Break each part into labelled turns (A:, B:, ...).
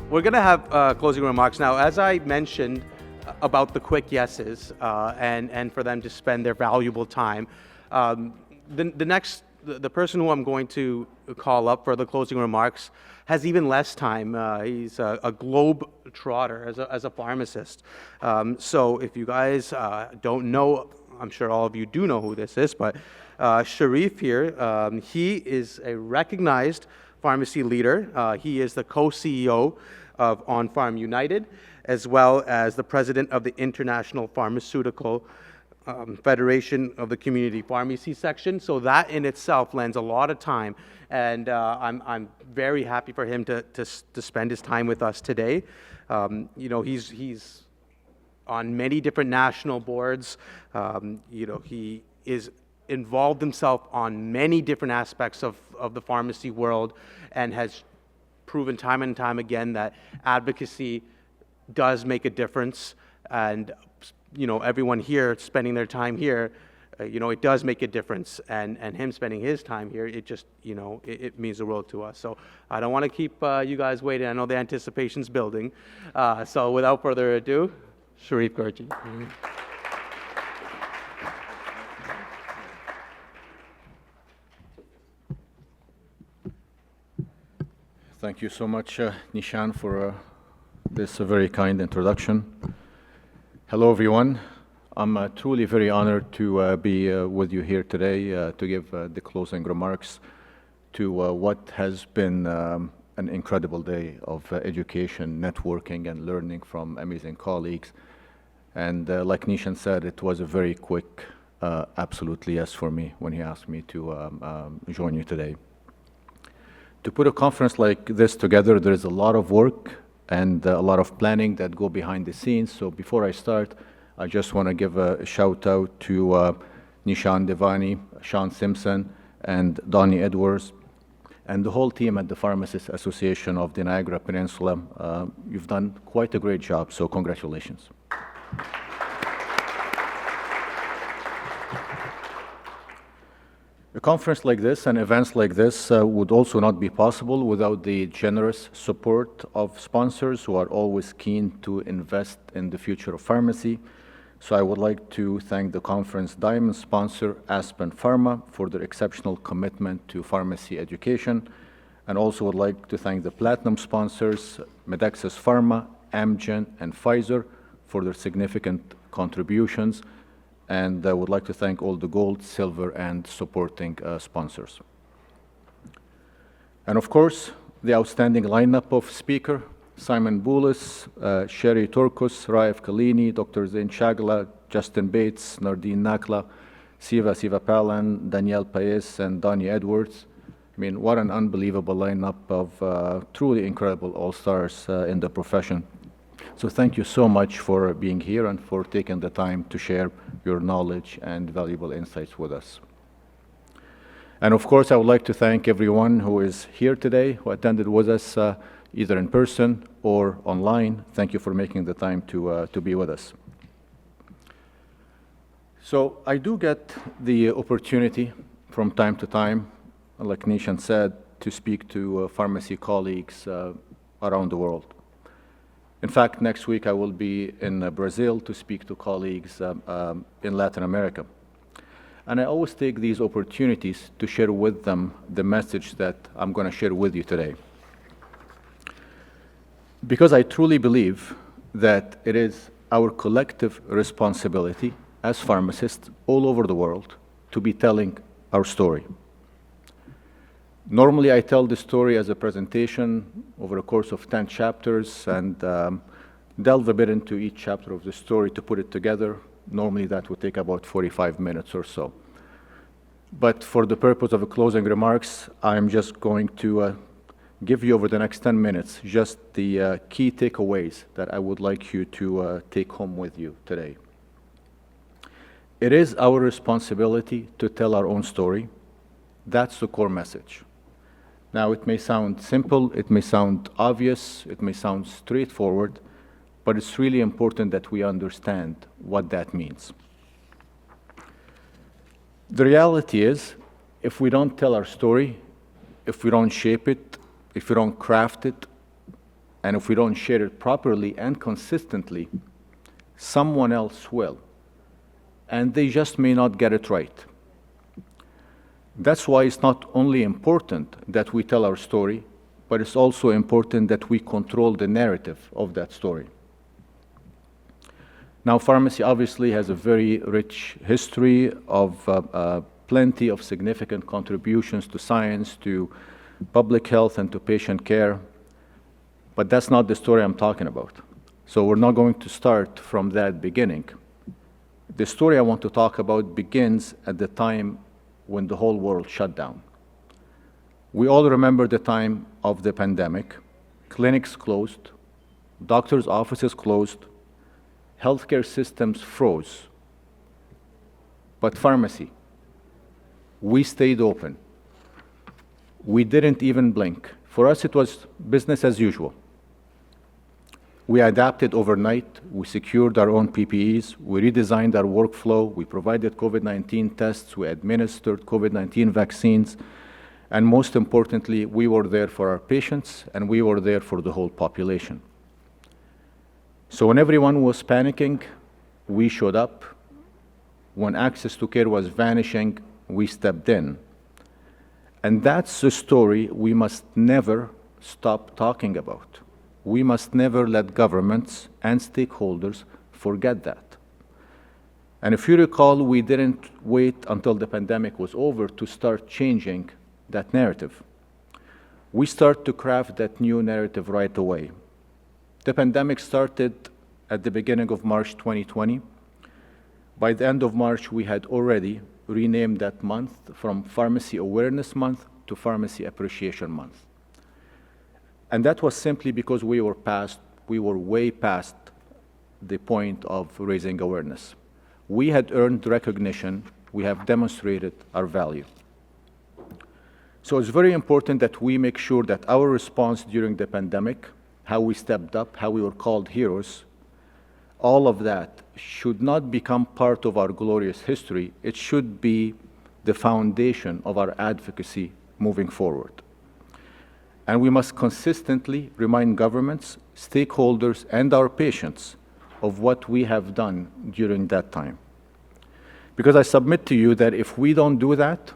A: We're going to have closing remarks now. As I mentioned about the quick yeses and for them to spend their valuable time, the person who I'm going to call up for the closing remarks has even less time. He's a globe trotter as a pharmacist. So if you guys don't know, I'm sure all of you do know who this is, but Sherif here, he is a recognized pharmacy leader. He is the co-CEO of On Farm United, as well as the president of the International Pharmaceutical Federation of the Community Pharmacy Section. So that in itself lends a lot of time, and I'm very happy for him to spend his time with us today. He's on many different national boards. He is involved himself on many different aspects of the pharmacy world and has proven time and time again that advocacy does make a difference. And everyone here spending their time here, it does make a difference. And him spending his time here, it just, it means the world to us. So I don't want to keep you guys waiting. I know the anticipation's building. So without further ado, Sherif Guorgui.
B: Thank you so much, Nishan, for this very kind introduction. Hello, everyone. I'm truly very honored to be with you here today to give the closing remarks to what has been an incredible day of education, networking, and learning from amazing colleagues. And like Nishan said, it was a very quick, absolutely yes for me when he asked me to join you today. To put a conference like this together, there is a lot of work and a lot of planning that go behind the scenes. So before I start, I just want to give a shout out to Nishan Devani, Sean Simpson, and Donnie Edwards, and the whole team at the Pharmacists Association of the Niagara Peninsula. You've done quite a great job, so congratulations. A conference like this and events like this would also not be possible without the generous support of sponsors who are always keen to invest in the future of pharmacy. So I would like to thank the conference diamond sponsor, Aspen Pharma, for their exceptional commitment to pharmacy education, and also would like to thank the platinum sponsors, Medexus Pharma, Amgen, and Pfizer, for their significant contributions. And I would like to thank all the gold, silver, and supporting sponsors. And of course, the outstanding lineup of speakers: Simon Boulis, Sherry Turkus, Raif Kalini, Dr. Zain Shagla, Justin Bates, Nardine Nakla, Siva Palan, Danielle Paez, and Donnie Edwards. I mean, what an unbelievable lineup of truly incredible all-stars in the profession. So thank you so much for being here and for taking the time to share your knowledge and valuable insights with us. And of course, I would like to thank everyone who is here today, who attended with us either in person or online. Thank you for making the time to be with us. So I do get the opportunity from time to time, like Nishan said, to speak to pharmacy colleagues around the world. In fact, next week I will be in Brazil to speak to colleagues in Latin America. And I always take these opportunities to share with them the message that I'm going to share with you today. Because I truly believe that it is our collective responsibility as pharmacists all over the world to be telling our story. Normally, I tell the story as a presentation over a course of 10 chapters and delve a bit into each chapter of the story to put it together. Normally, that would take about 45 minutes or so. But for the purpose of closing remarks, I'm just going to give you over the next 10 minutes just the key takeaways that I would like you to take home with you today. It is our responsibility to tell our own story. That's the core message. Now, it may sound simple, it may sound obvious, it may sound straightforward, but it's really important that we understand what that means. The reality is, if we don't tell our story, if we don't shape it, if we don't craft it, and if we don't share it properly and consistently, someone else will. And they just may not get it right. That's why it's not only important that we tell our story, but it's also important that we control the narrative of that story. Now, pharmacy obviously has a very rich history of plenty of significant contributions to science, to public health, and to patient care. But that's not the story I'm talking about. So we're not going to start from that beginning. The story I want to talk about begins at the time when the whole world shut down. We all remember the time of the pandemic. Clinics closed, doctors' offices closed, healthcare systems froze. But pharmacy, we stayed open. We didn't even blink. For us, it was business as usual. We adapted overnight. We secured our own PPEs. We redesigned our workflow. We provided COVID-19 tests. We administered COVID-19 vaccines. And most importantly, we were there for our patients, and we were there for the whole population. So when everyone was panicking, we showed up. When access to care was vanishing, we stepped in. And that's a story we must never stop talking about. We must never let governments and stakeholders forget that. And if you recall, we didn't wait until the pandemic was over to start changing that narrative. We start to craft that new narrative right away. The pandemic started at the beginning of March 2020. By the end of March, we had already renamed that month from Pharmacy Awareness Month to Pharmacy Appreciation Month. And that was simply because we were way past the point of raising awareness. We had earned recognition. We have demonstrated our value. So it's very important that we make sure that our response during the pandemic, how we stepped up, how we were called heroes, all of that should not become part of our glorious history. It should be the foundation of our advocacy moving forward. And we must consistently remind governments, stakeholders, and our patients of what we have done during that time. Because I submit to you that if we don't do that,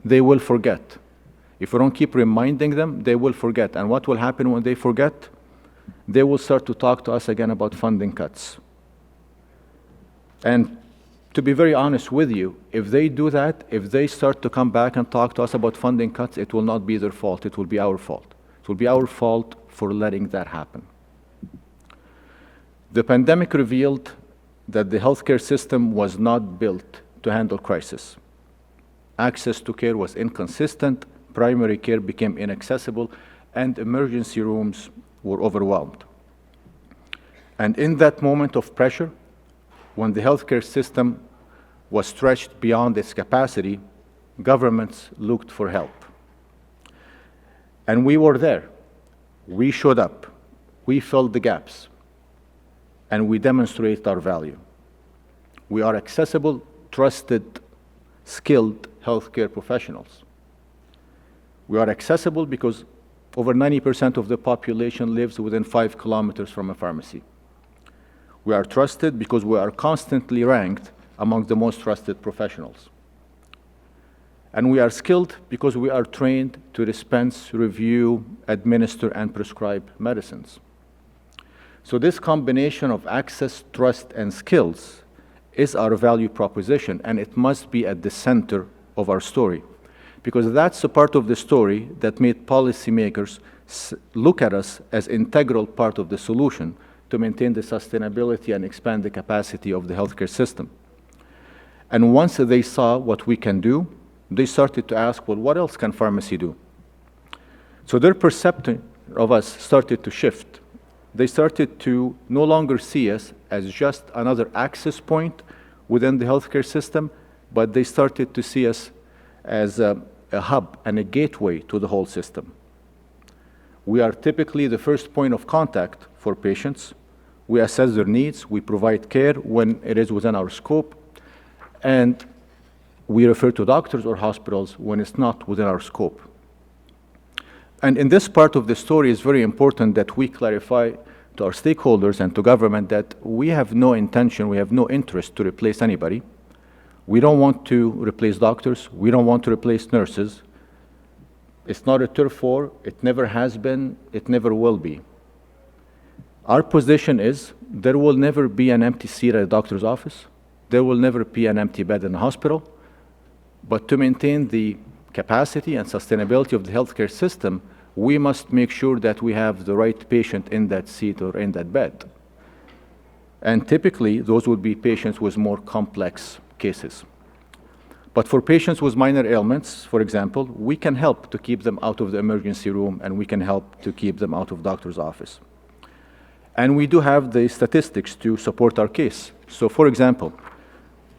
B: they will forget. If we don't keep reminding them, they will forget. And what will happen when they forget? They will start to talk to us again about funding cuts. And to be very honest with you, if they do that, if they start to come back and talk to us about funding cuts, it will not be their fault, it will be our fault. It will be our fault for letting that happen. The pandemic revealed that the healthcare system was not built to handle crisis. Access to care was inconsistent, primary care became inaccessible, and emergency rooms were overwhelmed. And in that moment of pressure, when the healthcare system was stretched beyond its capacity, governments looked for help. And we were there. We showed up. We filled the gaps. And we demonstrated our value. We are accessible, trusted, skilled healthcare professionals. We are accessible because over 90% of the population lives within 5 kilometers from a pharmacy. We are trusted because we are constantly ranked among the most trusted professionals. And we are skilled because we are trained to dispense, review, administer, and prescribe medicines. So this combination of access, trust, and skills is our value proposition, and it must be at the center of our story, because that's a part of the story that made policymakers look at us as an integral part of the solution to maintain the sustainability and expand the capacity of the healthcare system. And once they saw what we can do, they started to ask, well, what else can pharmacy do? So their perception of us started to shift. They started to no longer see us as just another access point within the healthcare system, but they started to see us as a hub and a gateway to the whole system. We are typically the first point of contact for patients. We assess their needs, we provide care when it is within our scope, and we refer to doctors or hospitals when it's not within our scope. And in this part of the story, it's very important that we clarify to our stakeholders and to government that we have no intention, we have no interest to replace anybody. We don't want to replace doctors. We don't want to replace nurses. It's not a turf war. It never has been. It never will be. Our position is there will never be an empty seat at a doctor's office. There will never be an empty bed in a hospital. But to maintain the capacity and sustainability of the healthcare system, we must make sure that we have the right patient in that seat or in that bed. And typically, those would be patients with more complex cases. But for patients with minor ailments, for example, we can help to keep them out of the emergency room, and we can help to keep them out of doctor's office. And we do have the statistics to support our case. So for example,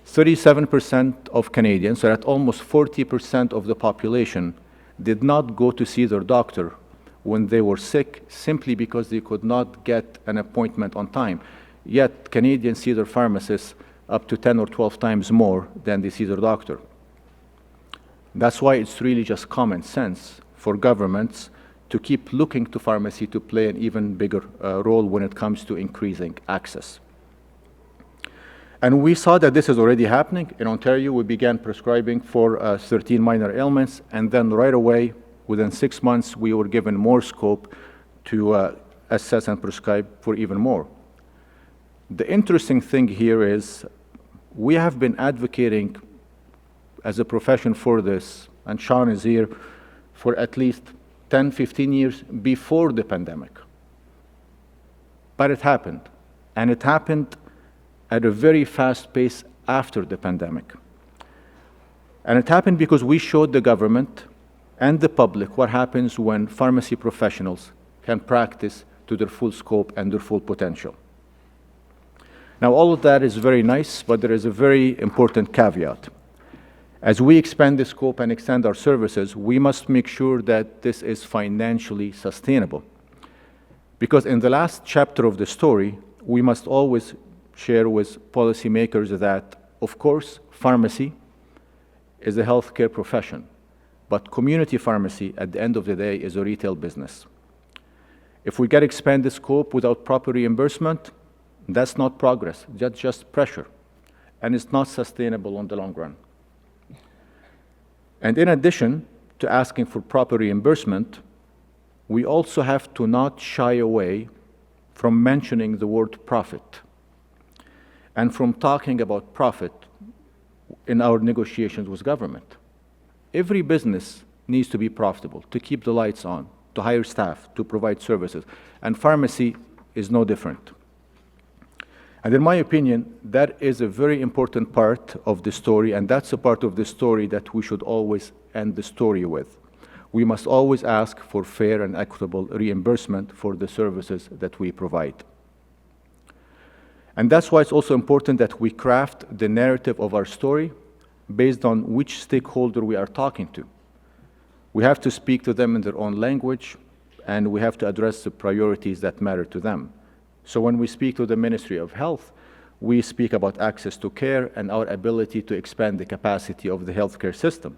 B: 37% of Canadians, so at almost 40% of the population, did not go to see their doctor when they were sick simply because they could not get an appointment on time. Yet Canadians see their pharmacists up to 10 or 12 times more than they see their doctor. That's why it's really just common sense for governments to keep looking to pharmacy to play an even bigger role when it comes to increasing access. And we saw that this is already happening. In Ontario, we began prescribing for 13 minor ailments, and then right away, within 6 months, we were given more scope to assess and prescribe for even more. The interesting thing here is we have been advocating as a profession for this, and Sean is here, for at least 10, 15 years before the pandemic. But it happened, and it happened at a very fast pace after the pandemic. And it happened because we showed the government and the public what happens when pharmacy professionals can practice to their full scope and their full potential. Now, all of that is very nice, but there is a very important caveat. As we expand the scope and extend our services, we must make sure that this is financially sustainable. Because in the last chapter of the story, we must always share with policymakers that, of course, pharmacy is a healthcare profession, but community pharmacy, at the end of the day, is a retail business. If we get expanded scope without proper reimbursement, that's not progress, that's just pressure, and it's not sustainable on the long run. And in addition to asking for proper reimbursement, we also have to not shy away from mentioning the word profit and from talking about profit in our negotiations with government. Every business needs to be profitable, to keep the lights on, to hire staff, to provide services, and pharmacy is no different. And in my opinion, that is a very important part of the story, and that's a part of the story that we should always end the story with. We must always ask for fair and equitable reimbursement for the services that we provide. And that's why it's also important that we craft the narrative of our story based on which stakeholder we are talking to. We have to speak to them in their own language, and we have to address the priorities that matter to them. So when we speak to the Ministry of Health, we speak about access to care and our ability to expand the capacity of the healthcare system.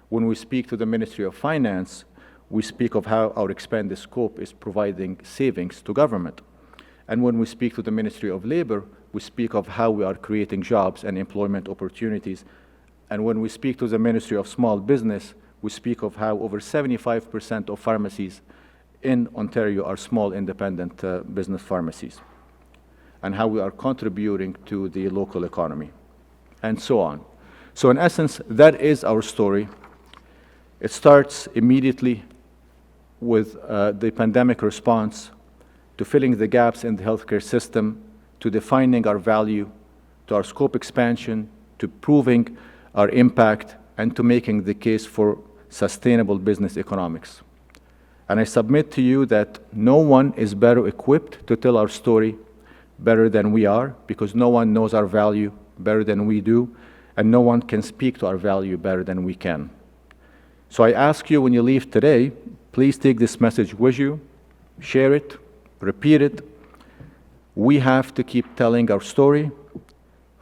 B: When we speak to the Ministry of Finance, we speak of how our expanded scope is providing savings to government. And when we speak to the Ministry of Labor, we speak of how we are creating jobs and employment opportunities. And when we speak to the Ministry of Small Business, we speak of how over 75% of pharmacies in Ontario are small independent business pharmacies, and how we are contributing to the local economy, and so on. So in essence, that is our story. It starts immediately with the pandemic response, to filling the gaps in the healthcare system, to defining our value, to our scope expansion, to proving our impact, and to making the case for sustainable business economics. And I submit to you that no one is better equipped to tell our story better than we are, because no one knows our value better than we do, and no one can speak to our value better than we can. So I ask you, when you leave today, please take this message with you, share it, repeat it. We have to keep telling our story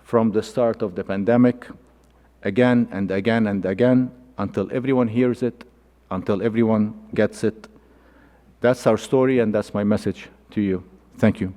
B: from the start of the pandemic, again and again and again, until everyone hears it, until everyone gets it, That's our story, and that's my message to you. Thank you.